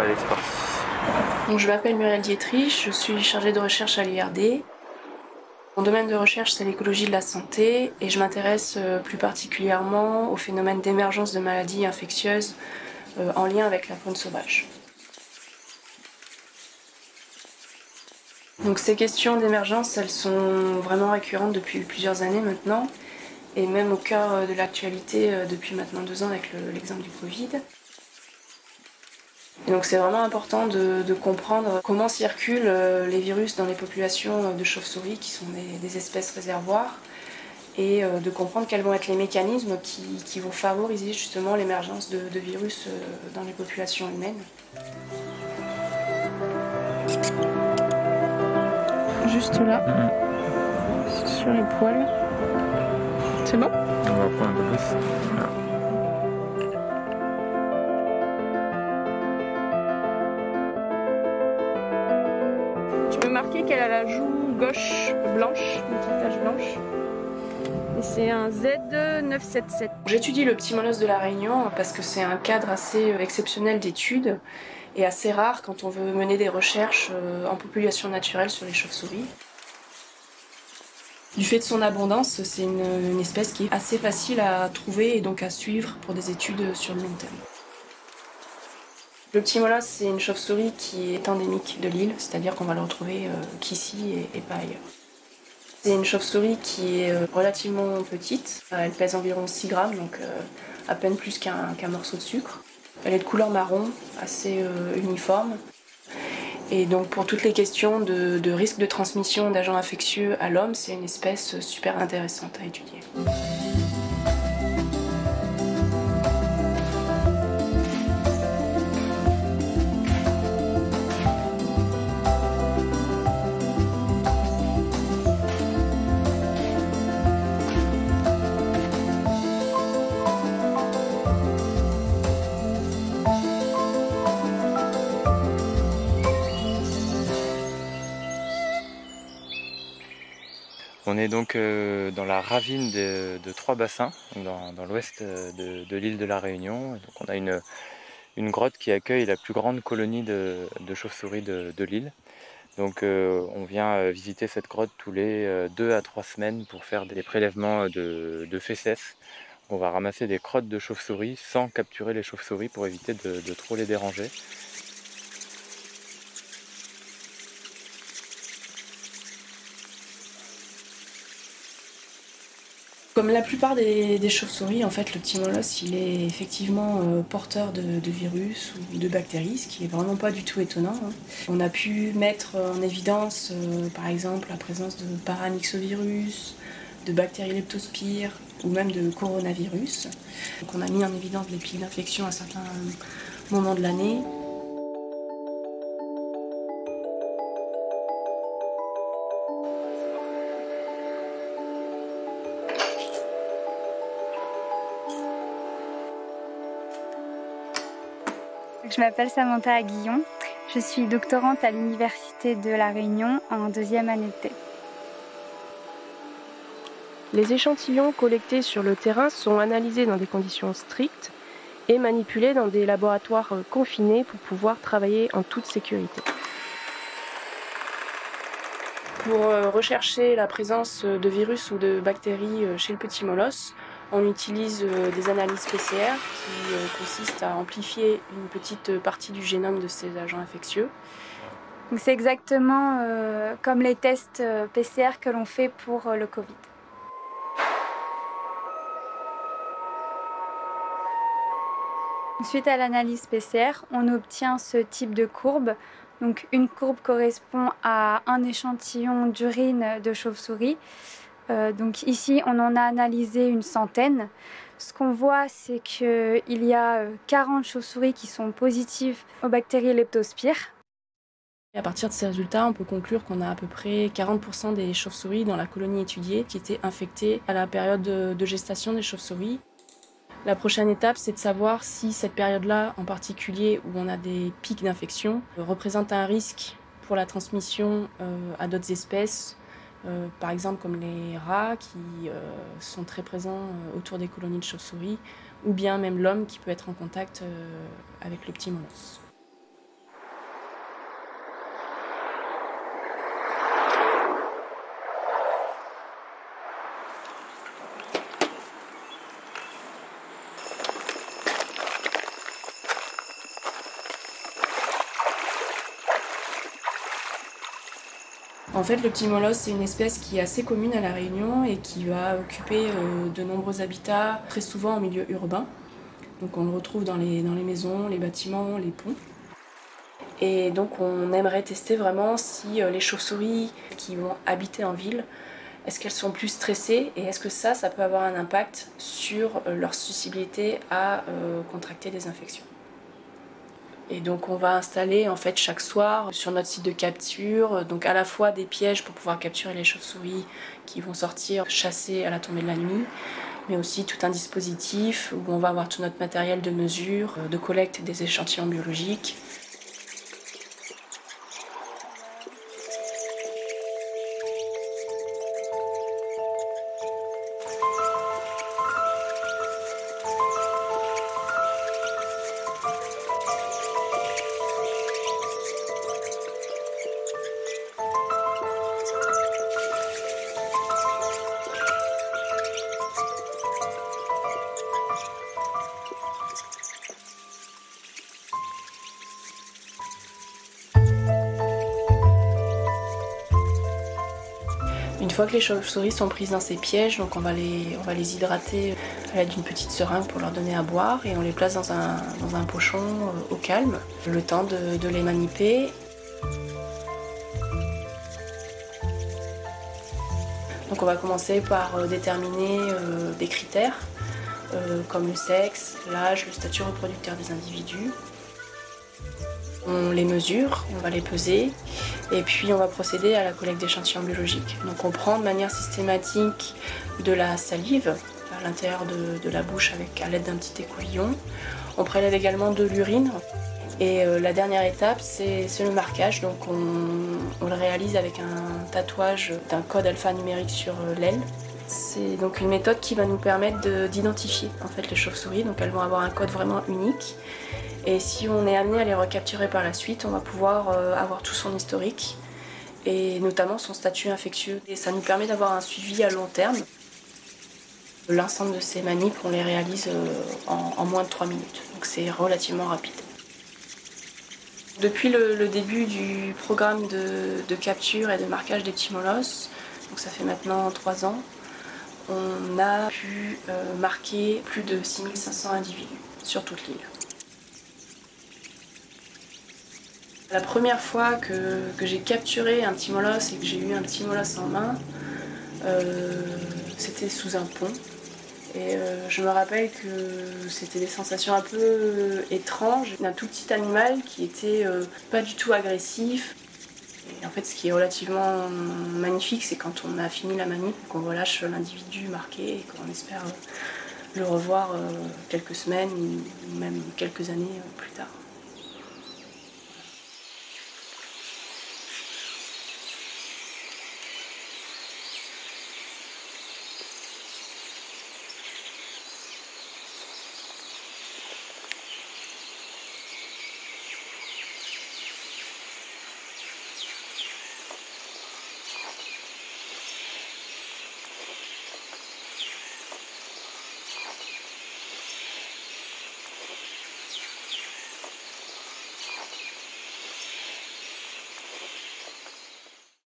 Allez, c'est parti. Donc, je m'appelle Muriel Dietrich, je suis chargée de recherche à l'IRD. Mon domaine de recherche, c'est l'écologie de la santé et je m'intéresse plus particulièrement au phénomène d'émergence de maladies infectieuses en lien avec la faune sauvage. Donc, ces questions d'émergence, elles sont vraiment récurrentes depuis plusieurs années maintenant et même au cœur de l'actualité depuis maintenant 2 ans avec l'exemple du Covid. Et donc c'est vraiment important de comprendre comment circulent les virus dans les populations de chauves-souris qui sont des espèces réservoirs et de comprendre quels vont être les mécanismes qui vont favoriser justement l'émergence de virus dans les populations humaines. Juste là, sur les poils. C'est bon ? On va prendre un peu plus. Voilà. Tu peux marquer qu'elle a la joue gauche blanche, une petite tache blanche. Et c'est un Z977. J'étudie le petit molosse de la Réunion parce que c'est un cadre assez exceptionnel d'études et assez rare quand on veut mener des recherches en population naturelle sur les chauves-souris. Du fait de son abondance, c'est une espèce qui est assez facile à trouver et donc à suivre pour des études sur le long terme. Le petit molosse, c'est une chauve-souris qui est endémique de l'île, c'est-à-dire qu'on va le retrouver qu'ici et pas ailleurs. C'est une chauve-souris qui est relativement petite, elle pèse environ 6 grammes, donc à peine plus qu'un morceau de sucre. Elle est de couleur marron, assez uniforme. Et donc pour toutes les questions de risque de transmission d'agents infectieux à l'homme, c'est une espèce super intéressante à étudier. On est donc dans la ravine de Trois Bassins, dans l'ouest de l'île de la Réunion. Donc on a une grotte qui accueille la plus grande colonie de chauves-souris de l'île. Donc on vient visiter cette grotte tous les 2 à 3 semaines pour faire des prélèvements de fesses. On va ramasser des crottes de chauves-souris sans capturer les chauves-souris pour éviter de trop les déranger. Comme la plupart des chauves-souris, en fait, le petit molosse, il est effectivement porteur de virus ou de bactéries, ce qui est vraiment pas du tout étonnant. On a pu mettre en évidence, par exemple, la présence de paramyxovirus, de bactéries leptospires ou même de coronavirus. Donc on a mis en évidence les pics d'infection à certains moments de l'année. Je m'appelle Samantha Aguillon, je suis doctorante à l'Université de La Réunion en 2e année de thèse. Les échantillons collectés sur le terrain sont analysés dans des conditions strictes et manipulés dans des laboratoires confinés pour pouvoir travailler en toute sécurité. Pour rechercher la présence de virus ou de bactéries chez le petit molosse, on utilise des analyses PCR qui consistent à amplifier une petite partie du génome de ces agents infectieux. C'est exactement comme les tests PCR que l'on fait pour le Covid. Suite à l'analyse PCR, on obtient ce type de courbe. Donc une courbe correspond à un échantillon d'urine de chauve-souris. Donc ici, on en a analysé une centaine. Ce qu'on voit, c'est qu'il y a 40 chauves-souris qui sont positives aux bactéries leptospires. Et à partir de ces résultats, on peut conclure qu'on a à peu près 40% des chauves-souris dans la colonie étudiée qui étaient infectées à la période de gestation des chauves-souris. La prochaine étape, c'est de savoir si cette période-là, en particulier où on a des pics d'infection, représente un risque pour la transmission à d'autres espèces, par exemple comme les rats qui sont très présents autour des colonies de chauves-souris, ou bien même l'homme qui peut être en contact avec le petit molosse. En fait, le petit molosse, c'est une espèce qui est assez commune à La Réunion et qui va occuper de nombreux habitats, très souvent en milieu urbain. Donc on le retrouve dans les maisons, les bâtiments, les ponts. Et donc on aimerait tester vraiment si les chauves-souris qui vont habiter en ville, est-ce qu'elles sont plus stressées et est-ce que ça peut avoir un impact sur leur susceptibilité à contracter des infections. Et donc on va installer en fait chaque soir sur notre site de capture, donc à la fois des pièges pour pouvoir capturer les chauves-souris qui vont sortir chasser à la tombée de la nuit, mais aussi tout un dispositif où on va avoir tout notre matériel de mesure, de collecte des échantillons biologiques. Une fois que les chauves-souris sont prises dans ces pièges, donc on va les hydrater à l'aide d'une petite seringue pour leur donner à boire et on les place dans un pochon au calme, le temps de les maniper. Donc on va commencer par déterminer des critères comme le sexe, l'âge, le statut reproducteur des individus. On les mesure, on va les peser et puis on va procéder à la collecte d'échantillons biologiques. Donc on prend de manière systématique de la salive à l'intérieur de la bouche à l'aide d'un petit écouvillon. On prélève également de l'urine et la dernière étape c'est le marquage. Donc on le réalise avec un tatouage d'un code alphanumérique sur l'aile. C'est donc une méthode qui va nous permettre d'identifier en fait les chauves-souris. Donc elles vont avoir un code vraiment unique. Et si on est amené à les recapturer par la suite, on va pouvoir avoir tout son historique et notamment son statut infectieux. Et ça nous permet d'avoir un suivi à long terme. L'ensemble de ces manips, on les réalise en moins de 3 minutes, donc c'est relativement rapide. Depuis le début du programme de capture et de marquage des petits molosses, donc ça fait maintenant 3 ans, on a pu marquer plus de 6500 individus sur toute l'île. La première fois que j'ai capturé un petit molosse et que j'ai eu un petit molosse en main, c'était sous un pont. Et je me rappelle que c'était des sensations un peu étranges d'un tout petit animal qui était pas du tout agressif. Et en fait, ce qui est relativement magnifique, c'est quand on a fini la manip, qu'on relâche l'individu marqué et qu'on espère le revoir quelques semaines ou même quelques années plus tard.